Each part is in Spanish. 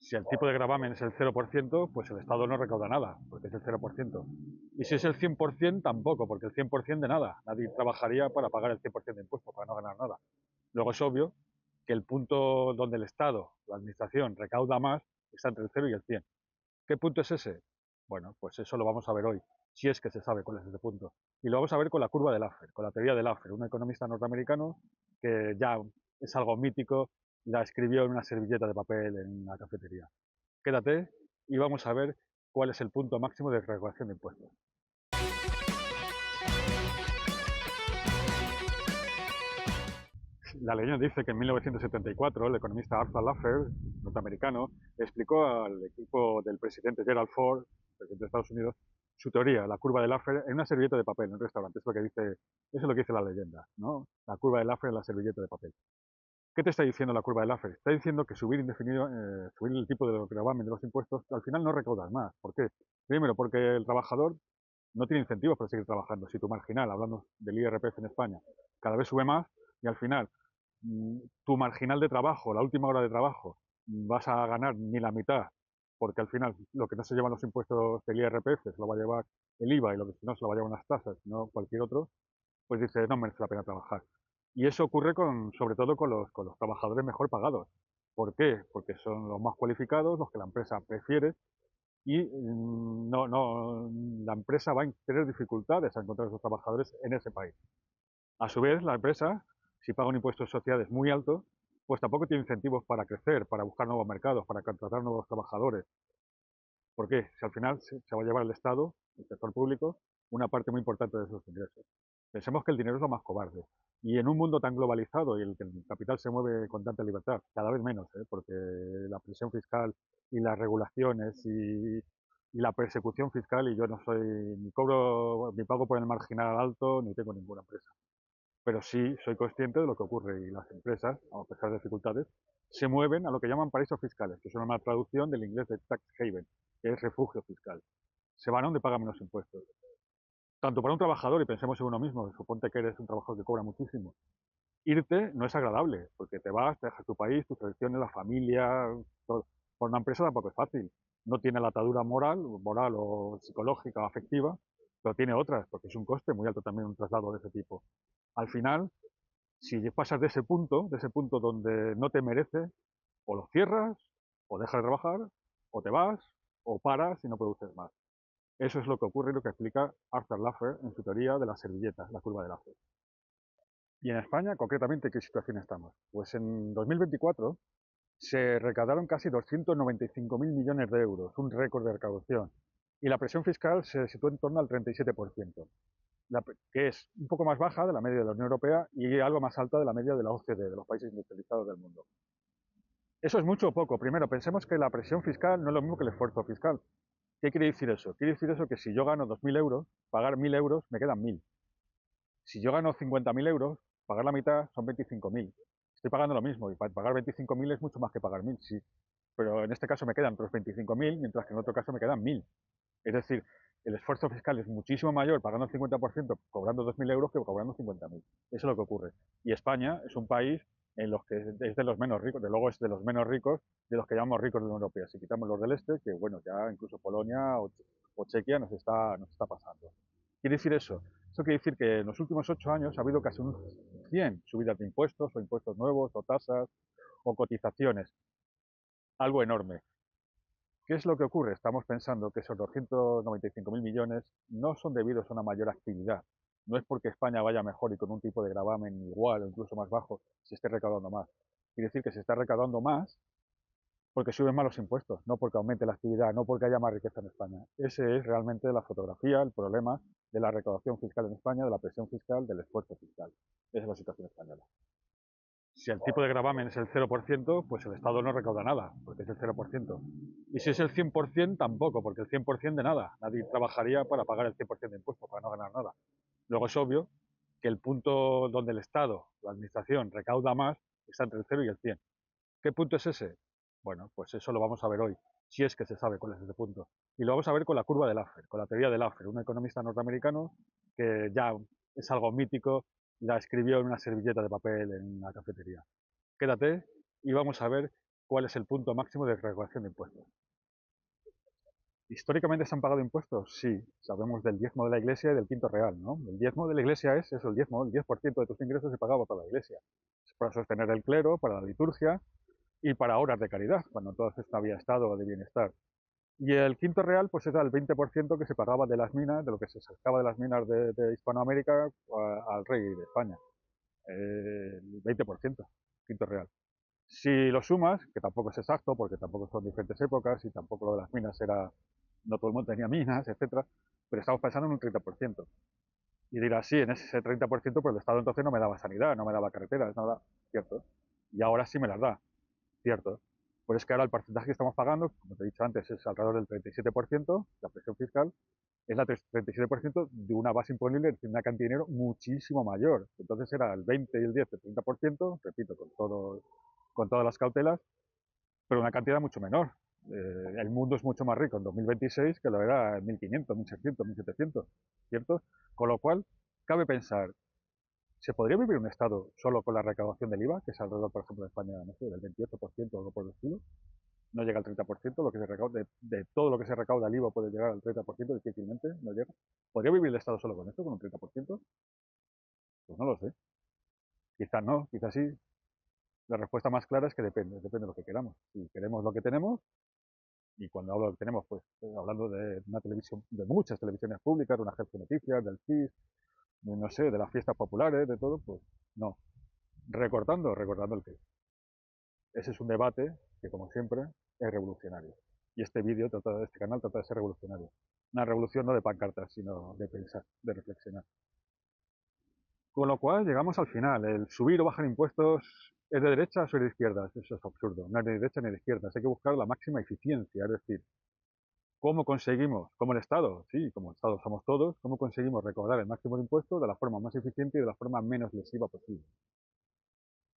Si el tipo de gravamen es el 0%, pues el Estado no recauda nada, porque es el 0%. Y si es el 100%, tampoco, porque el 100% de nada. Nadie trabajaría para pagar el 100% de impuestos, para no ganar nada. Luego es obvio que el punto donde el Estado, la Administración, recauda más está entre el 0 y el 100. ¿Qué punto es ese? Bueno, pues eso lo vamos a ver hoy, si es que se sabe cuál es ese punto. Y lo vamos a ver con la curva de Laffer, con la teoría de Laffer, un economista norteamericano que ya es algo mítico, la escribió en una servilleta de papel en una cafetería. Quédate y vamos a ver cuál es el punto máximo de recaudación de impuestos. La leyenda dice que en 1974 el economista Arthur Laffer, norteamericano, explicó al equipo del presidente Gerald Ford, presidente de Estados Unidos, su teoría, la curva de Laffer, en una servilleta de papel en un restaurante. Eso es lo que dice la leyenda, ¿no? La curva de Laffer en la servilleta de papel. ¿Qué te está diciendo la curva de Laffer? Está diciendo que subir el tipo de gravamen de los impuestos, al final no recaudas más. ¿Por qué? Primero, porque el trabajador no tiene incentivos para seguir trabajando. Si tu marginal, hablando del IRPF en España, cada vez sube más y al final tu marginal de trabajo, la última hora de trabajo, vas a ganar ni la mitad, porque al final lo que no se llevan los impuestos del IRPF se lo va a llevar el IVA y lo que no se lo va a llevar unas tasas, no cualquier otro, pues dices, no merece la pena trabajar. Y eso ocurre sobre todo con los trabajadores mejor pagados. ¿Por qué? Porque son los más cualificados, los que la empresa prefiere y la empresa va a tener dificultades a encontrar esos trabajadores en ese país. A su vez, la empresa, si paga un impuesto de sociedades muy alto, pues tampoco tiene incentivos para crecer, para buscar nuevos mercados, para contratar nuevos trabajadores. ¿Por qué? Si al final se va a llevar el Estado, el sector público, una parte muy importante de esos ingresos. Pensemos que el dinero es lo más cobarde. Y en un mundo tan globalizado y en el que el capital se mueve con tanta libertad, cada vez menos, porque la presión fiscal y las regulaciones y la persecución fiscal, y yo no soy, ni pago por el marginal alto, ni tengo ninguna empresa. Pero sí soy consciente de lo que ocurre y las empresas, a pesar de dificultades, se mueven a lo que llaman paraísos fiscales, que es una mala traducción del inglés de tax haven, que es refugio fiscal. Se van a donde pagan menos impuestos. Tanto para un trabajador, y pensemos en uno mismo, suponte que eres un trabajador que cobra muchísimo, irte no es agradable, porque te vas, te dejas tu país, tus tradiciones, la familia, todo. Por una empresa tampoco es fácil. No tiene la atadura moral o psicológica o afectiva, pero tiene otras, porque es un coste muy alto también un traslado de ese tipo. Al final, si pasas de ese punto donde no te merece, o lo cierras, o dejas de trabajar, o te vas, o paras y no produces más. Eso es lo que ocurre y lo que explica Arthur Laffer en su teoría de las servilletas, la curva de Laffer. Y en España, concretamente, ¿qué situación estamos? Pues en 2024 se recaudaron casi 295.000 millones de euros, un récord de recaudación. Y la presión fiscal se situó en torno al 37%, que es un poco más baja de la media de la Unión Europea y algo más alta de la media de la OCDE, de los países industrializados del mundo. ¿Eso es mucho o poco? Primero, pensemos que la presión fiscal no es lo mismo que el esfuerzo fiscal. ¿Qué quiere decir eso? Quiere decir eso que si yo gano 2.000 euros, pagar 1.000 euros me quedan 1.000. Si yo gano 50.000 euros, pagar la mitad son 25.000. Estoy pagando lo mismo y pagar 25.000 es mucho más que pagar 1.000, sí. Pero en este caso me quedan otros 25.000, mientras que en otro caso me quedan 1.000. Es decir, el esfuerzo fiscal es muchísimo mayor pagando el 50% cobrando 2.000 euros que cobrando 50.000. Eso es lo que ocurre. Y España es un país en los que es de los menos ricos, de luego es de los menos ricos de los que llamamos ricos de la Unión Europea. Si quitamos los del este, que bueno, ya incluso Polonia o Chequia nos está pasando. ¿Quiere decir eso? Eso quiere decir que en los últimos 8 años ha habido casi un 100 subidas de impuestos o impuestos nuevos o tasas o cotizaciones. Algo enorme. ¿Qué es lo que ocurre? Estamos pensando que esos 295.000 millones no son debidos a una mayor actividad. No es porque España vaya mejor y con un tipo de gravamen igual o incluso más bajo se esté recaudando más. Quiere decir que se está recaudando más porque suben más los impuestos, no porque aumente la actividad, no porque haya más riqueza en España. Ese es realmente la fotografía, el problema de la recaudación fiscal en España, de la presión fiscal, del esfuerzo fiscal. Esa es la situación española. Si el tipo de gravamen es el 0%, pues el Estado no recauda nada, porque es el 0%. Y si es el 100%, tampoco, porque el 100% de nada. Nadie trabajaría para pagar el 100% de impuestos, para no ganar nada. Luego es obvio que el punto donde el Estado, la Administración, recauda más está entre el 0 y el 100. ¿Qué punto es ese? Bueno, pues eso lo vamos a ver hoy, si es que se sabe cuál es ese punto. Y lo vamos a ver con la curva de Laffer, con la teoría de Laffer, un economista norteamericano que ya es algo mítico, la escribió en una servilleta de papel en una cafetería. Quédate y vamos a ver ¿cuál es el punto máximo de recaudación de impuestos? ¿Históricamente se han pagado impuestos? Sí, sabemos del diezmo de la Iglesia y del quinto real, ¿no? El diezmo de la Iglesia es eso, el diezmo, el 10% de tus ingresos se pagaba para la Iglesia. Es para sostener el clero, para la liturgia y para obras de caridad, cuando entonces no había estado de bienestar. Y el quinto real, pues era el 20% que se pagaba de las minas, de lo que se sacaba de las minas de Hispanoamérica al rey de España. El 20%, quinto real. Si lo sumas, que tampoco es exacto, porque tampoco son diferentes épocas y tampoco lo de las minas era, no todo el mundo tenía minas, etcétera, pero estamos pensando en un 30%. Y dirás, sí, en ese 30%, pues el Estado entonces no me daba sanidad, no me daba carreteras, nada, cierto. Y ahora sí me las da, cierto. Pues es que ahora el porcentaje que estamos pagando, como te he dicho antes, es alrededor del 37%, la presión fiscal, es la 37% de una base imponible, de una cantidad de dinero muchísimo mayor. Entonces era el 20 y el 10, el 30%, repito, con todas las cautelas, pero una cantidad mucho menor. El mundo es mucho más rico en 2026 que lo era en 1500, 1600, 1700, ¿cierto? Con lo cual, cabe pensar, ¿se podría vivir un Estado solo con la recaudación del IVA, que es alrededor, por ejemplo, en España, no sé, del 28% o algo por el estilo? No llega al 30%, lo que se recauda, de todo lo que se recauda el IVA puede llegar al 30%, difícilmente, no llega. ¿Podría vivir el Estado solo con esto, con un 30%? Pues no lo sé. Quizás no, quizás sí. La respuesta más clara es que depende de lo que queramos. Si queremos lo que tenemos, y cuando hablo de lo que tenemos, pues hablando de una televisión, de muchas televisiones públicas, de una agencia de noticias, del CIS, de, no sé, de las fiestas populares, de todo, pues no. Recordando el qué. Ese es un debate que, como siempre, es revolucionario. Y este canal trata de ser revolucionario. Una revolución no de pancartas, sino de pensar, de reflexionar. Con lo cual llegamos al final. El subir o bajar impuestos es de derechas o es de izquierdas. Eso es absurdo. No es ni de derecha ni de izquierdas. Hay que buscar la máxima eficiencia. Es decir, ¿cómo conseguimos, como el Estado, sí, como el Estado somos todos, cómo conseguimos recaudar el máximo de impuestos de la forma más eficiente y de la forma menos lesiva posible?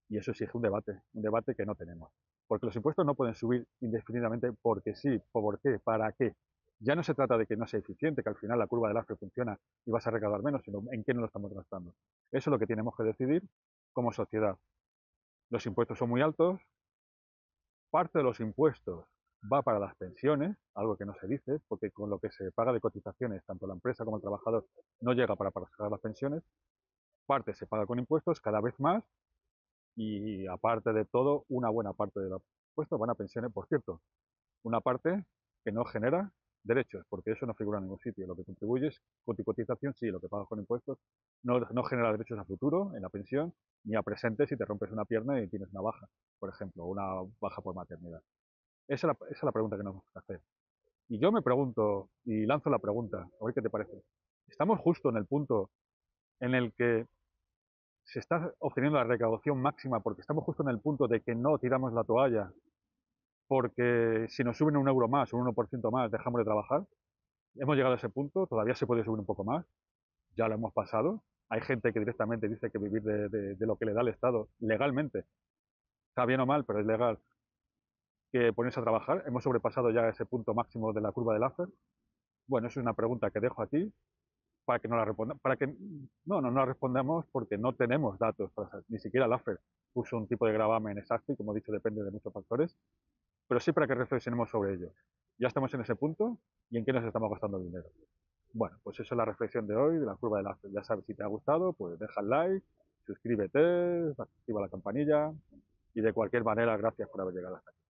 Y eso exige un debate que no tenemos. Porque los impuestos no pueden subir indefinidamente porque sí, por qué, para qué. Ya no se trata de que no sea eficiente, que al final la curva del Laffer funciona y vas a recaudar menos, sino en qué no lo estamos gastando. Eso es lo que tenemos que decidir como sociedad. Los impuestos son muy altos, parte de los impuestos va para las pensiones, algo que no se dice, porque con lo que se paga de cotizaciones, tanto la empresa como el trabajador, no llega para pagar las pensiones. Parte se paga con impuestos, cada vez más, y aparte de todo, una buena parte de los impuestos van a pensiones, por cierto, una parte que no genera derechos, porque eso no figura en ningún sitio. Lo que contribuyes con tu cotización, sí, lo que pagas con impuestos, no genera derechos a futuro, en la pensión, ni a presente si te rompes una pierna y tienes una baja, por ejemplo, una baja por maternidad. Esa es la pregunta que nos vamos a hacer. Y yo me pregunto, y lanzo la pregunta, a ver qué te parece. ¿Estamos justo en el punto en el que se está obteniendo la recaudación máxima porque estamos justo en el punto de que no tiramos la toalla porque si nos suben un euro más, un 1% más, dejamos de trabajar? Hemos llegado a ese punto, todavía se puede subir un poco más, ya lo hemos pasado. Hay gente que directamente dice que vivir de lo que le da el Estado legalmente, está bien o mal, pero es legal, que ponerse a trabajar. Hemos sobrepasado ya ese punto máximo de la curva del Laffer. Bueno, es una pregunta que dejo aquí para que no la responda, para que no la respondamos porque no tenemos datos, ni siquiera Laffer puso un tipo de gravamen exacto y como he dicho depende de muchos factores, pero sí para que reflexionemos sobre ello. Ya estamos en ese punto y en qué nos estamos gastando el dinero. Bueno, pues eso es la reflexión de hoy de la curva de Laffer. Ya sabes, si te ha gustado, pues deja el like, suscríbete, activa la campanilla y de cualquier manera, gracias por haber llegado hasta aquí.